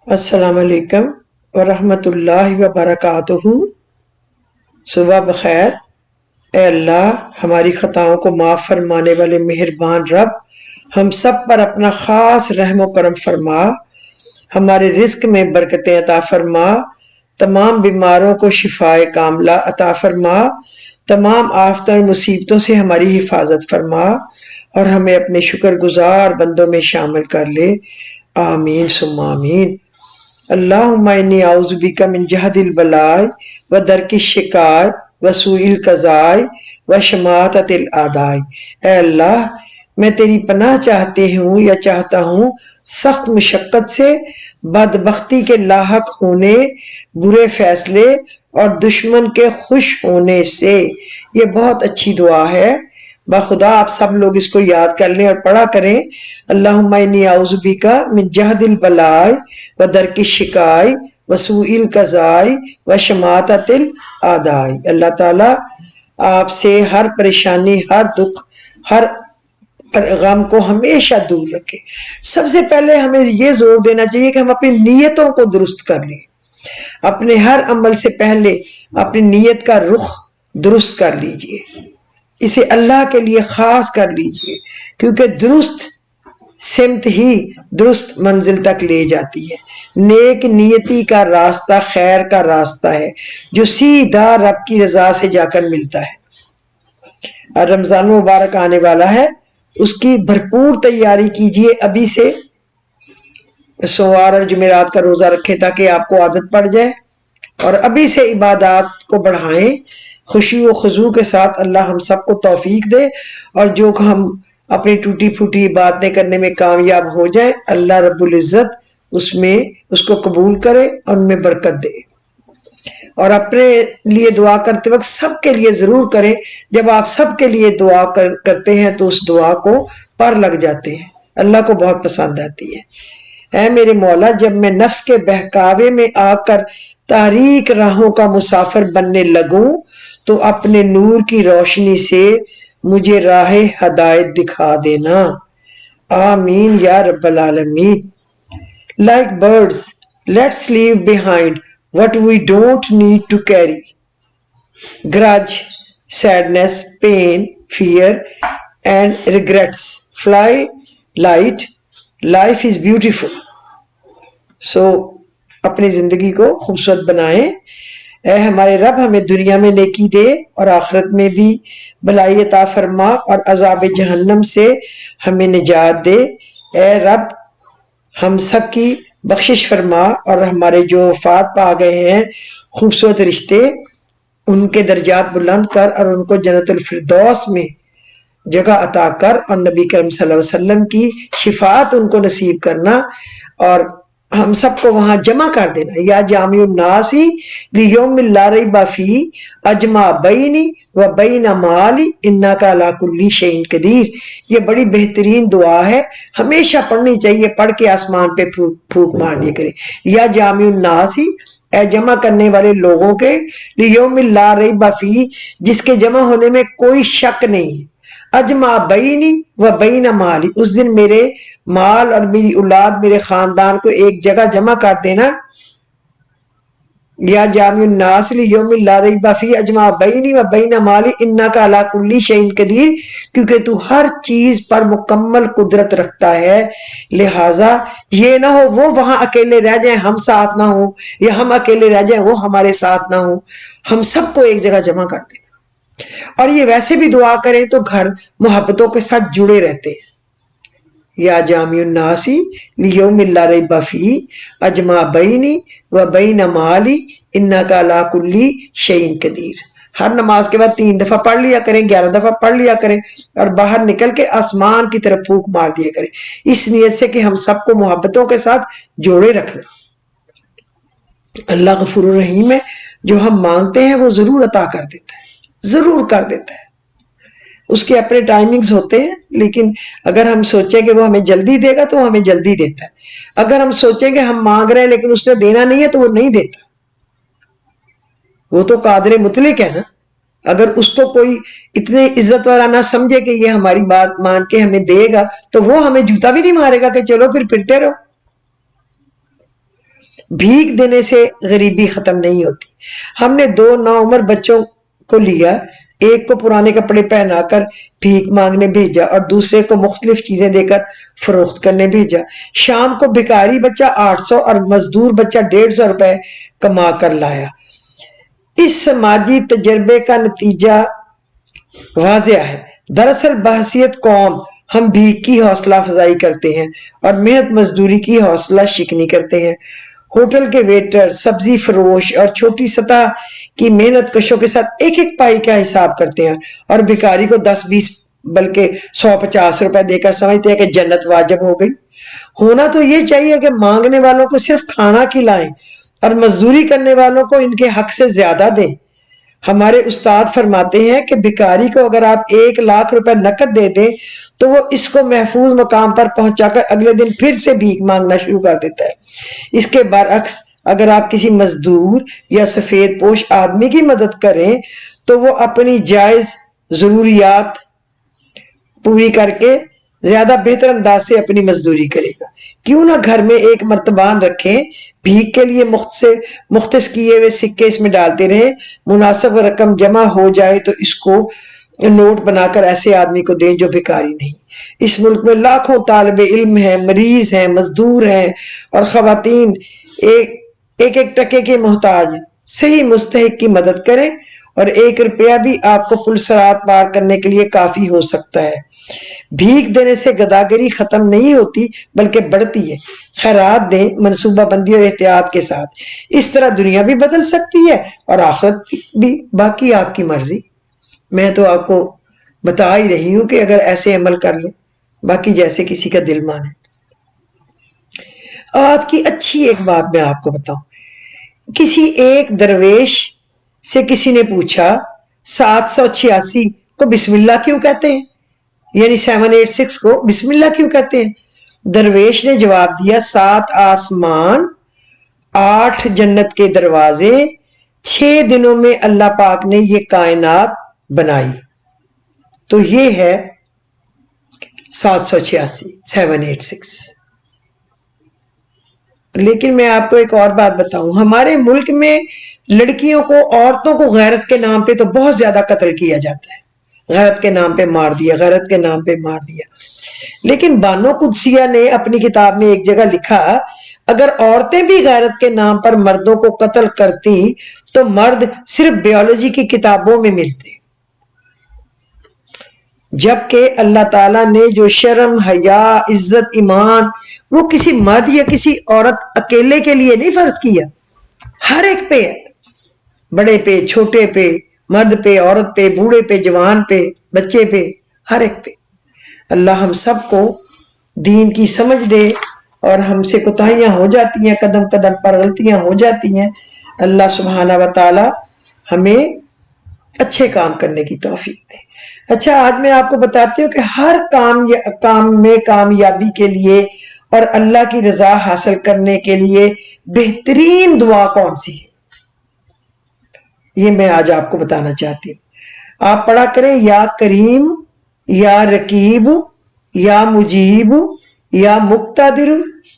السلام علیکم ورحمۃ اللہ وبرکاتہ۔ صبح بخیر۔ اے اللہ، ہماری خطاؤں کو معاف فرمانے والے مہربان رب، ہم سب پر اپنا خاص رحم و کرم فرما، ہمارے رزق میں برکتیں عطا فرما، تمام بیماروں کو شفائے کاملہ عطا فرما، تمام آفتوں اور مصیبتوں سے ہماری حفاظت فرما اور ہمیں اپنے شکر گزار بندوں میں شامل کر لے، آمین ثم آمین۔ اللہم انی اعوذ بک من جہد البلاء و درک الشقاء و سوء القضاء و شماتۃ الاعداء۔ اے اللہ، میں تیری پناہ چاہتی ہوں یا چاہتا ہوں سخت مشقت سے، بدبختی کے لاحق ہونے، برے فیصلے اور دشمن کے خوش ہونے سے۔ یہ بہت اچھی دعا ہے، بخدا آپ سب لوگ اس کو یاد کر لیں اور پڑھا کریں۔ اللہم انی اعوذ بک من جہد البلاء و درک الشقاء و سوء القضاء و شماتۃ الاعداء۔ اللہ تعالیٰ آپ سے ہر پریشانی، ہر دکھ، ہر غم کو ہمیشہ دور رکھے۔ سب سے پہلے ہمیں یہ زور دینا چاہیے کہ ہم اپنی نیتوں کو درست کر لیں۔ اپنے ہر عمل سے پہلے اپنی نیت کا رخ درست کر لیجئے، اسے اللہ کے لیے خاص کر لیجئے، کیونکہ درست سمت ہی درست منزل تک لے جاتی ہے۔ نیک نیتی کا راستہ خیر کا راستہ ہے جو سیدھا رب کی رضا سے جا کر ملتا ہے۔ اور رمضان مبارک آنے والا ہے، اس کی بھرپور تیاری کیجئے ابھی سے۔ سوموار اور جمعرات کا روزہ رکھیں تاکہ آپ کو عادت پڑ جائے، اور ابھی سے عبادات کو بڑھائیں خوشی و خضوع کے ساتھ۔ اللہ ہم سب کو توفیق دے، اور جو ہم اپنی ٹوٹی پھوٹی باتیں کرنے میں کامیاب ہو جائیں، اللہ رب العزت اس کو قبول کرے اور ان میں برکت دے۔ اور اپنے لیے دعا کرتے وقت سب کے لیے ضرور کریں۔ جب آپ سب کے لیے دعا کرتے ہیں تو اس دعا کو پر لگ جاتے ہیں، اللہ کو بہت پسند آتی ہے۔ اے میرے مولا، جب میں نفس کے بہکاوے میں آ کر تاریک راہوں کا مسافر بننے لگوں تو اپنے نور کی روشنی سے مجھے راہ ہدایت دکھا دینا، آمین یا رب العالمین۔ Like birds, let's leave behind what we don't need to carry. Grudge, sadness, pain, fear, and regrets. Fly light. Life is beautiful. So, اپنی زندگی کو خوبصورت بنائیں۔ اے ہمارے رب، ہمیں دنیا میں نیکی دے اور آخرت میں بھی بھلائی عطا فرما، اور عذاب جہنم سے ہمیں نجات دے۔ اے رب، ہم سب کی بخشش فرما، اور ہمارے جو وفات پا گئے ہیں خوبصورت رشتے، ان کے درجات بلند کر اور ان کو جنت الفردوس میں جگہ عطا کر، اور نبی کریم صلی اللہ علیہ وسلم کی شفاعت ان کو نصیب کرنا، اور ہم سب کو وہاں جمع کر دینا۔ یا جامع الناس لیوم لا ریب فیہ اجمع بینی و بین مالی انک علی کل شیء قدیر۔ یہ بڑی بہترین دعا ہے، ہمیشہ پڑھنی چاہیے، پڑھ کے آسمان پہ پھونک مار دیا کرے۔ یا جامع الناس، اے جمع کرنے والے لوگوں کے، لیوم لا ریب فیہ، جس کے جمع ہونے میں کوئی شک نہیں ہے، اجمع بینی و بین مالی، اس دن میرے مال اور میری اولاد، میرے خاندان کو ایک جگہ جمع کر دینا۔ یا جامع الناس لیوم لا ریب فیہ اجمع بینی و بین مالی انک علی کل شیء قدیر، کیونکہ تو ہر چیز پر مکمل قدرت رکھتا ہے، لہٰذا یہ نہ ہو وہ وہاں اکیلے رہ جائیں ہم ساتھ نہ ہوں، یا ہم اکیلے رہ جائیں وہ ہمارے ساتھ نہ ہوں، ہم سب کو ایک جگہ جمع کر دینا۔ اور یہ ویسے بھی دعا کریں تو گھر محبتوں کے ساتھ جڑے رہتے ہیں۔ یا جامع الناس لیوم لا ریب فیہ اجمع بینی و بین مالی انک علی کل شیء قدیر۔ ہر نماز کے بعد 3 دفعہ پڑھ لیا کریں، 11 دفعہ پڑھ لیا کریں، اور باہر نکل کے آسمان کی طرف پھونک مار دیا کریں، اس نیت سے کہ ہم سب کو محبتوں کے ساتھ جوڑے رکھنا۔ اللہ غفور الرحیم ہے، جو ہم مانگتے ہیں وہ ضرور عطا کر دیتا ہے، ضرور کر دیتا ہے۔ اس کے اپنے ٹائمنگز ہوتے ہیں، لیکن اگر ہم سوچیں کہ وہ ہمیں جلدی دے گا تو وہ ہمیں جلدی دیتا ہے۔ اگر ہم سوچیں کہ ہم مانگ رہے ہیں لیکن اس نے دینا نہیں ہے تو وہ نہیں دیتا۔ وہ تو قادر مطلق ہے نا۔ اگر اس کو کوئی اتنے عزت والا نہ سمجھے کہ یہ ہماری بات مان کے ہمیں دے گا، تو وہ ہمیں جوتا بھی نہیں مارے گا کہ چلو پھر پھرتے رہو۔ بھیک دینے سے غریبی ختم نہیں ہوتی. ہم نے 2 نوعمر بچوں کو لیا، ایک کو پرانے کپڑے پہنا کر بھیک مانگنے بھیجا اور دوسرے کو مختلف چیزیں دے کر فروخت کرنے بھیجا. شام کو بھکاری بچہ 800 اور مزدور بچہ 150 روپے کما کر لایا. اس سماجی تجربے کا نتیجہ واضح ہے. دراصل بحثیت قوم ہم بھیک کی حوصلہ افزائی کرتے ہیں اور محنت مزدوری کی حوصلہ شکنی کرتے ہیں. ہوٹل کے ویٹر، سبزی فروش اور چھوٹی سطح کی محنت کشوں کے ساتھ ایک ایک پائی کا حساب کرتے ہیں اور بھکاری کو 10-20 بلکہ 150 روپے دے کر سمجھتے ہیں کہ جنت واجب ہو گئی. ہونا تو یہ چاہیے کہ مانگنے والوں کو صرف کھانا کھلائیں اور مزدوری کرنے والوں کو ان کے حق سے زیادہ دیں. ہمارے استاد فرماتے ہیں کہ بھکاری کو اگر آپ 1 لاکھ روپے نقد دے دیں تو وہ اس کو محفوظ مقام پر پہنچا کر اگلے دن پھر سے بھیک مانگنا شروع کر دیتا ہے. اس کے برعکس اگر آپ کسی مزدور یا سفید پوش آدمی کی مدد کریں تو وہ اپنی جائز ضروریات پوری کر کے زیادہ بہتر انداز سے اپنی مزدوری کرے گا. کیوں نہ گھر میں ایک مرتبان رکھیں، بھیک کے لیے مختص کیے ہوئے سکے اس میں ڈالتے رہیں، مناسب رقم جمع ہو جائے تو اس کو نوٹ بنا کر ایسے آدمی کو دیں جو بھکاری نہیں. اس ملک میں لاکھوں طالب علم ہیں، مریض ہیں، مزدور ہیں اور خواتین ایک ٹکے کے محتاج ہیں. صحیح مستحق کی مدد کریں اور 1 روپیہ بھی آپ کو پل صراط پار کرنے کے لیے کافی ہو سکتا ہے. بھیک دینے سے گداگری ختم نہیں ہوتی بلکہ بڑھتی ہے. خیرات دیں منصوبہ بندی اور احتیاط کے ساتھ. اس طرح دنیا بھی بدل سکتی ہے اور آخرت بھی. باقی آپ کی مرضی. میں تو آپ کو بتا ہی رہی ہوں کہ اگر ایسے عمل کر لیں، باقی جیسے کسی کا دل مانے. آج کی اچھی ایک بات میں آپ کو بتاؤں. کسی ایک درویش سے کسی نے پوچھا 786 کو بسم اللہ کیوں کہتے ہیں، یعنی 786 کو بسم اللہ کیوں کہتے ہیں؟ درویش نے جواب دیا 7 آسمان، 8 جنت کے دروازے، 6 دنوں میں اللہ پاک نے یہ کائنات بنائی. تو یہ ہے 786. لیکن میں آپ کو ایک اور بات بتاؤں، ہمارے ملک میں لڑکیوں کو، عورتوں کو غیرت کے نام پہ تو بہت زیادہ قتل کیا جاتا ہے. غیرت کے نام پہ مار دیا، غیرت کے نام پہ مار دیا. لیکن بانو قدسیہ نے اپنی کتاب میں ایک جگہ لکھا اگر عورتیں بھی غیرت کے نام پر مردوں کو قتل کرتی تو مرد صرف بیولوجی کی کتابوں میں ملتے، جبکہ اللہ تعالیٰ نے جو شرم، حیا، عزت، ایمان وہ کسی مرد یا کسی عورت اکیلے کے لیے نہیں فرض کیا، ہر ایک پہ ہے. بڑے پہ، چھوٹے پہ، مرد پہ، عورت پہ، بوڑھے پہ، جوان پہ، بچے پہ، ہر ایک پہ. اللہ ہم سب کو دین کی سمجھ دے. اور ہم سے کوتاہیاں ہو جاتی ہیں، قدم قدم پر غلطیاں ہو جاتی ہیں. اللہ سبحانہ و تعالی ہمیں اچھے کام کرنے کی توفیق دے. اچھا، آج میں آپ کو بتاتی ہوں کہ ہر کام میں کامیابی کے لیے اور اللہ کی رضا حاصل کرنے کے لیے بہترین دعا کون سی ہے، یہ میں آج آپ کو بتانا چاہتی ہوں. آپ پڑھا کریں یا کریم، یا رقیب، یا مجیب، یا مقتدر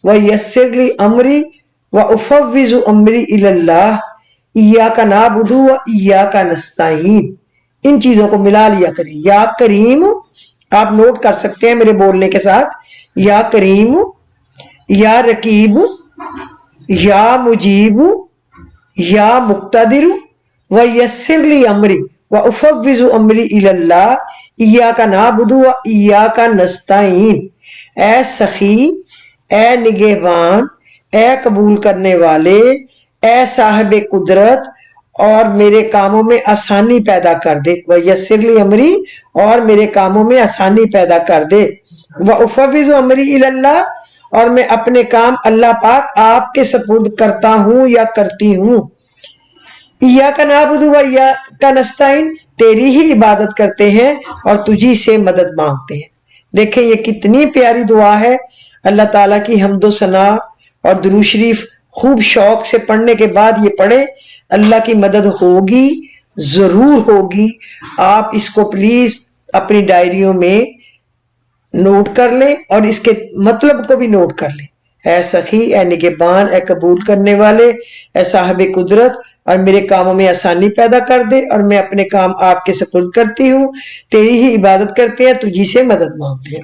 و یسر لی امری و افوض امری الی اللہ ایاک نعبد و ایاک نستعین. ان چیزوں کو ملا لیا کریں. یا کریم آپ نوٹ کر سکتے ہیں میرے بولنے کے ساتھ، یا کریم، یا رقیب، یا مجیب، یا مقتدر و یسر لی امری و افوض امری الی اللہ ایاک نعبد و ایاک نستعین. اے سخی، اے نگہبان، اے قبول کرنے والے، اے صاحب قدرت، اور میرے کاموں میں آسانی پیدا کر دے. وَيَسِّرْ لِي امری، اور میرے کاموں میں آسانی پیدا کر دے. وَأُفَوِّضُ أَمْرِي إِلَى اللَّهِ، اور میں اپنے کام اللہ پاک آپ کے سپرد کرتا ہوں یا کرتی ہوں. ایاک نعبد و ایاک نستعین، تیری ہی عبادت کرتے ہیں اور تجھی سے مدد مانگتے ہیں. دیکھیں یہ کتنی پیاری دعا ہے. اللہ تعالیٰ کی حمد و ثنا اور درود شریف خوب شوق سے پڑھنے کے بعد یہ پڑھیں. اللہ کی مدد ہوگی، ضرور ہوگی. آپ اس کو پلیز اپنی ڈائریوں میں نوٹ کر لیں اور اس کے مطلب کو بھی نوٹ کر لیں. اے سخی، اے نگہبان، اے قبول کرنے والے، اے صاحب قدرت، اور میرے کاموں میں آسانی پیدا کر دے، اور میں اپنے کام آپ کے سپرد کرتی ہوں، تیری ہی عبادت کرتے ہیں، تجھی سے مدد مانگتے ہیں۔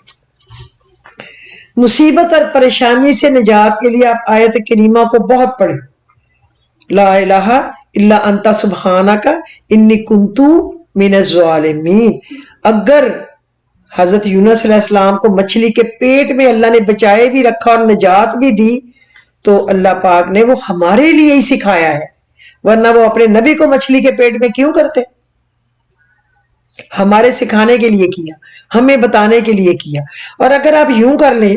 مصیبت اور پریشانی سے نجات کے لیے آپ آیت کریمہ کو بہت پڑھیں، لا الہ الا انت سبحانک انی کنت من الظالمین۔ اگر حضرت یونس علیہ السلام کو مچھلی کے پیٹ میں اللہ نے بچائے بھی رکھا اور نجات بھی دی، تو اللہ پاک نے وہ ہمارے لیے ہی سکھایا ہے، ورنہ وہ اپنے نبی کو مچھلی کے پیٹ میں کیوں کرتے؟ ہمارے سکھانے کے لیے کیا، ہمیں بتانے کے لیے کیا۔ اور اگر آپ یوں کر لیں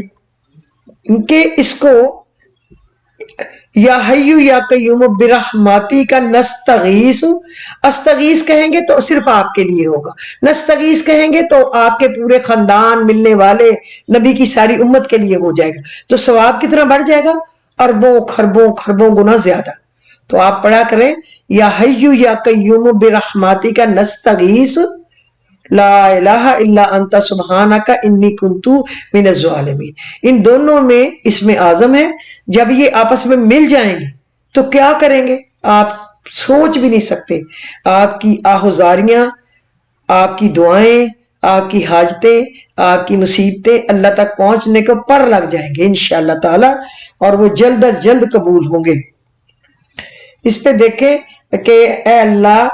کہ اس کو یا حیو یا قیوم برحمتی کا نستغیث، استغیث کہیں گے تو صرف آپ کے لیے ہوگا، نستغیث کہیں گے تو آپ کے پورے خاندان، ملنے والے، نبی کی ساری امت کے لیے ہو جائے گا، تو ثواب کتنا بڑھ جائے گا؟ اربوں خربوں خربوں گنا زیادہ۔ تو آپ پڑھا کریں یا حیو یا قیوم برحمتی کا نستغیث، لا الہ الا انت سبحانک انی کنت من الظالمین۔ ان دونوں میں اسم اعظم ہے، جب یہ آپس میں مل جائیں گے تو کیا کریں گے آپ سوچ بھی نہیں سکتے۔ آپ کی آہوزاریاں، آپ کی دعائیں، آپ کی حاجتیں، آپ کی مصیبتیں اللہ تک پہنچنے کو پر لگ جائیں گے انشاءاللہ تعالی، اور وہ جلد از جلد قبول ہوں گے۔ اس پہ دیکھیں کہ اے اللہ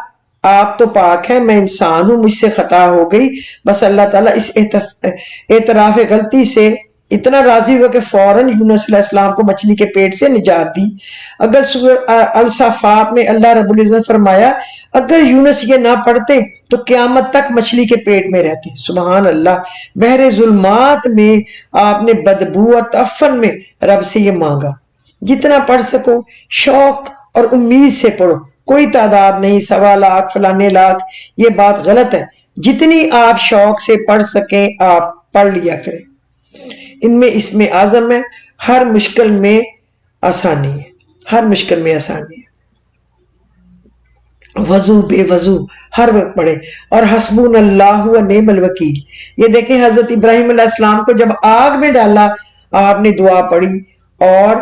آپ تو پاک ہیں، میں انسان ہوں، مجھ سے خطا ہو گئی، بس اللہ تعالیٰ اس اعتراف غلطی سے اتنا راضی ہوا کہ فوراً یونس علیہ السلام کو مچھلی کے پیٹ سے نجات دی۔ اگر سورہ الصافات میں اللہ رب العزت فرمایا اگر یونس یہ نہ پڑھتے تو قیامت تک مچھلی کے پیٹ میں رہتے۔ سبحان اللہ، بحر ظلمات میں آپ نے بدبو اور تعفن میں رب سے یہ مانگا۔ جتنا پڑھ سکو شوق اور امید سے پڑھو، کوئی تعداد نہیں، 1.25 لاکھ فلانے لاکھ، یہ بات غلط ہے۔ جتنی آپ شوق سے پڑھ سکیں آپ پڑھ لیا کریں۔ ان میں اسم اعظم ہے، ہر مشکل میں آسانی ہے، ہر مشکل میں آسانی ہے۔ وضو بے وضو ہر وقت پڑھے، اور حسبون اللہ و نعم الوکیل۔ یہ دیکھیں حضرت ابراہیم علیہ السلام کو جب آگ میں ڈالا آپ نے دعا پڑھی، اور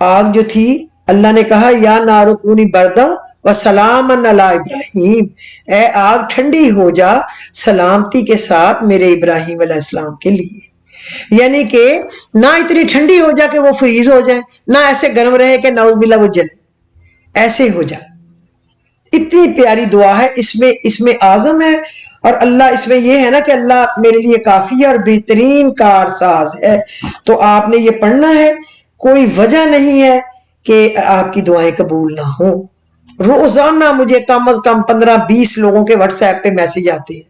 آگ جو تھی اللہ نے کہا یا نار کونی بردم و سلام علی ابراہیم، اے آگ ٹھنڈی ہو جا سلامتی کے ساتھ میرے ابراہیم علیہ السلام کے لیے۔ یعنی کہ نہ اتنی ٹھنڈی ہو جا کہ وہ فریز ہو جائے، نہ ایسے گرم رہے کہ نعوذ باللہ وہ جلے، ایسے ہو جا۔ اتنی پیاری دعا ہے، اس میں اعظم ہے، اور اللہ اس میں یہ ہے نا کہ اللہ میرے لیے کافی ہے اور بہترین کارساز ہے۔ تو آپ نے یہ پڑھنا ہے، کوئی وجہ نہیں ہے کہ آپ کی دعائیں قبول نہ ہوں۔ روزانہ مجھے کم از کم 15-20 لوگوں کے واٹس ایپ پہ میسج آتے ہیں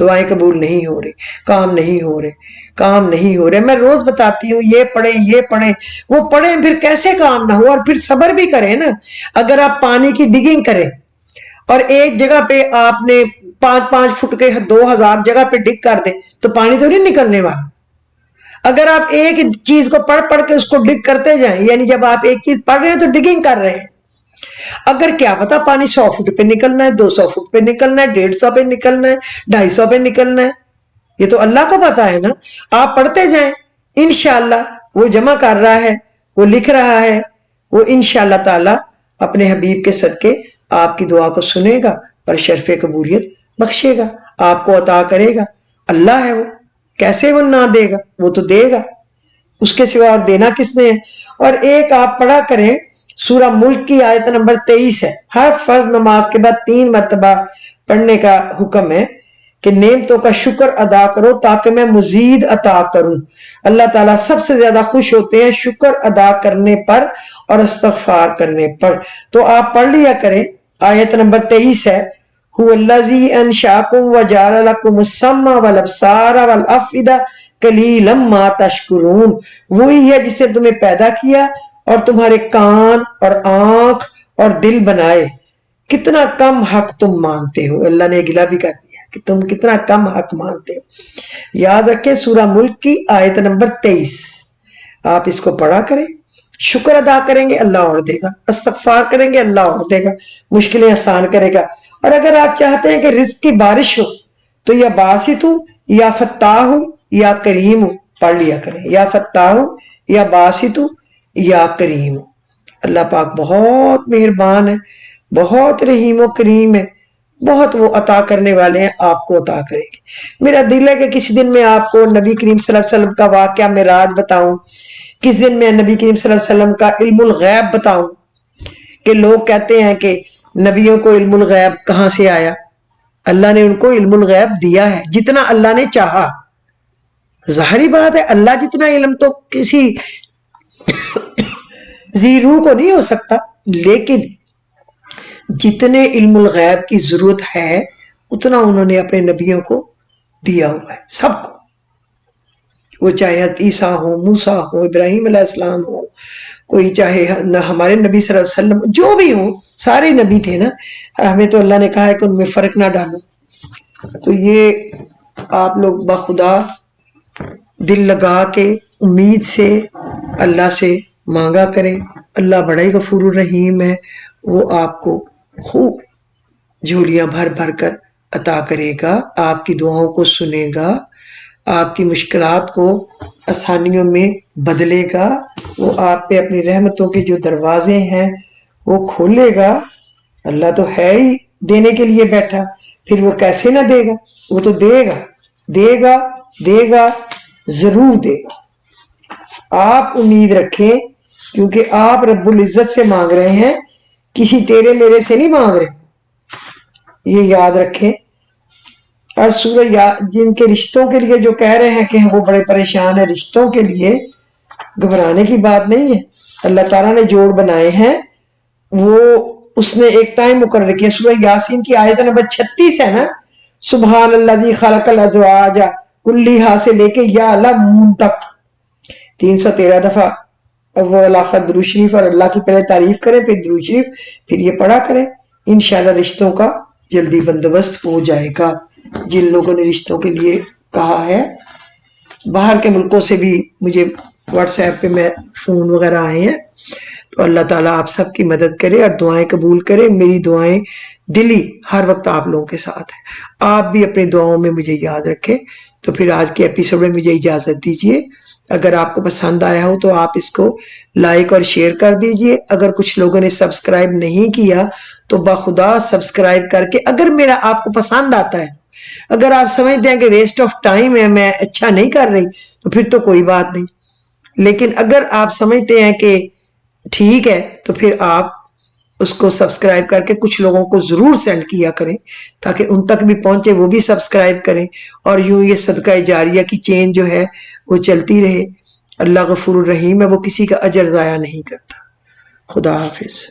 دعائیں قبول نہیں ہو رہے، کام نہیں ہو رہے، کام نہیں ہو رہے۔ میں روز بتاتی ہوں یہ پڑھیں یہ پڑھیں، وہ پڑھیں پھر کیسے کام نہ ہو، اور پھر صبر بھی کریں نا۔ اگر آپ پانی کی ڈگنگ کریں اور ایک جگہ پہ آپ نے 5-5 فٹ کے 2000 جگہ پہ ڈگ کر دیں تو پانی تو نہیں نکلنے والا۔ اگر آپ ایک چیز کو پڑھ پڑھ کے اس کو ڈگ کرتے جائیں، یعنی جب آپ ایک چیز پڑھ رہے ہیں تو ڈگنگ کر رہے ہیں، اگر کیا پتا پانی 100 فٹ پہ نکلنا ہے، 200 فٹ پہ نکلنا ہے، 150 پہ نکلنا ہے، 250 پہ نکلنا ہے، یہ تو اللہ کو پتا ہے نا۔ آپ پڑھتے جائیں، انشاءاللہ وہ جمع کر رہا ہے، وہ لکھ رہا ہے، وہ انشاءاللہ تعالی اپنے حبیب کے صدقے آپ کی دعا کو سنے گا اور شرف قبولیت بخشے گا، آپ کو عطا کرے گا۔ اللہ ہے وہ، کیسے وہ نہ دے گا، وہ تو دے گا، اس کے سوا اور دینا کس نے ہے۔ اور ایک آپ پڑھا کریں سورہ ملک کی آیت نمبر 23 ہے، ہر فرض نماز کے بعد 3 مرتبہ پڑھنے کا حکم ہے کہ نعمتوں کا شکر ادا کرو تاکہ میں مزید عطا کروں۔ اللہ تعالیٰ سب سے زیادہ خوش ہوتے ہیں شکر ادا کرنے پر اور استغفار کرنے پر۔ تو آپ پڑھ لیا کریں، آیت نمبر 23 ہے، هو الذی انشأکم وجعل لکم السمع والابصار والافئدہ قلیلا ما تشکرون۔ وہی ہے جس نے تمہیں پیدا کیا اور تمہارے کان اور آنکھ اور دل بنائے، کتنا کم حق تم مانتے ہو۔ اللہ نے گلہ بھی کر دیا کہ تم کتنا کم حق مانتے ہو۔ یاد رکھیں سورہ ملک کی آیت نمبر 23، آپ اس کو پڑھا کریں، شکر ادا کریں گے اللہ اور دے گا، استغفار کریں گے اللہ اور دے گا، مشکلیں آسان کرے گا۔ اور اگر آپ چاہتے ہیں کہ رزق کی بارش ہو تو یا باسط ہوں یا فتاح ہوں یا کریم ہوں پڑھ لیا کریں، یا فتاح ہوں یا باسطو یا کریم. اللہ پاک بہت مہربان ہے، بہت رحیم و کریم ہے، بہت وہ عطا کرنے والے ہیں، آپ کو عطا کریں گے. میرا دل ہے کہ کسی دن میں آپ کو نبی کریم صلی اللہ علیہ وسلم کا واقعہ معراج بتاؤں، کس دن میں نبی کریم صلی اللہ علیہ وسلم کا علم الغیب بتاؤں. کہ لوگ کہتے ہیں کہ نبیوں کو علم الغیب کہاں سے آیا؟ اللہ نے ان کو علم الغیب دیا ہے جتنا اللہ نے چاہا. ظاہری بات ہے اللہ جتنا علم تو کسی ذی روح کو نہیں ہو سکتا، لیکن جتنے علم الغیب کی ضرورت ہے اتنا انہوں نے اپنے نبیوں کو دیا ہوا ہے، سب کو. وہ چاہے عیسیٰ ہو، موسیٰ ہو، ابراہیم علیہ السلام ہو، کوئی چاہے ہمارے نبی صلی اللہ علیہ وسلم، جو بھی ہوں سارے نبی تھے نا. ہمیں تو اللہ نے کہا ہے کہ ان میں فرق نہ ڈالو. تو یہ آپ لوگ بخدا دل لگا کے امید سے اللہ سے مانگا کریں. اللہ بڑا ہی غفور الرحیم ہے، وہ آپ کو خوب جھولیاں بھر بھر کر عطا کرے گا، آپ کی دعاؤں کو سنے گا، آپ کی مشکلات کو آسانیوں میں بدلے گا. وہ آپ پہ اپنی رحمتوں کے جو دروازے ہیں وہ کھولے گا. اللہ تو ہے ہی دینے کے لیے بیٹھا، پھر وہ کیسے نہ دے گا؟ وہ تو دے گا، دے گا، دے گا، ضرور دے گا. آپ امید رکھیں، کیونکہ آپ رب العزت سے مانگ رہے ہیں، کسی تیرے میرے سے نہیں مانگ رہے. یہ یاد رکھیں. اور سورہ جن کے رشتوں کے لیے جو کہہ رہے ہیں کہ وہ بڑے پریشان ہیں، رشتوں کے لیے گھبرانے کی بات نہیں ہے. اللہ تعالیٰ نے جوڑ بنائے ہیں، وہ اس نے ایک ٹائم مقرر کیا. سورہ یاسین کی آیت نمبر 36 ہے نا، سبحان الذی خلق الازواج کلھا سے لے کے یا لمون تک 313 دفعہ اول آخر درود شریف اور اللہ کی پہلے تعریف کریں، پھر درود شریف، پھر یہ پڑھا کریں. انشاءاللہ رشتوں کا جلدی بندوبست ہو جائے گا. جن لوگوں نے رشتوں کے لیے کہا ہے، باہر کے ملکوں سے بھی مجھے واٹس ایپ پہ میں فون وغیرہ آئے ہیں. تو اللہ تعالیٰ آپ سب کی مدد کرے اور دعائیں قبول کرے. میری دعائیں دلی ہر وقت آپ لوگوں کے ساتھ ہیں. آپ بھی اپنی دعاؤں میں مجھے یاد رکھیں. تو پھر آج کے ایپیسوڈ میں مجھے اجازت دیجیے. اگر آپ کو پسند آیا ہو تو آپ اس کو لائک اور شیئر کر دیجیے. اگر کچھ لوگوں نے سبسکرائب نہیں کیا تو بخدا سبسکرائب کر کے، اگر میرا آپ کو پسند آتا ہے، اگر آپ سمجھتے ہیں کہ ویسٹ آف ٹائم ہے، میں اچھا نہیں کر رہی، تو پھر تو کوئی بات نہیں. لیکن اگر آپ سمجھتے ہیں کہ ٹھیک ہے تو پھر آپ اس کو سبسکرائب کر کے کچھ لوگوں کو ضرور سینڈ کیا کریں تاکہ ان تک بھی پہنچے، وہ بھی سبسکرائب کریں، اور یوں یہ صدقہ جاریہ کی چین جو ہے وہ چلتی رہے. اللہ غفور الرحیم ہے، وہ کسی کا اجر ضائع نہیں کرتا. خدا حافظ.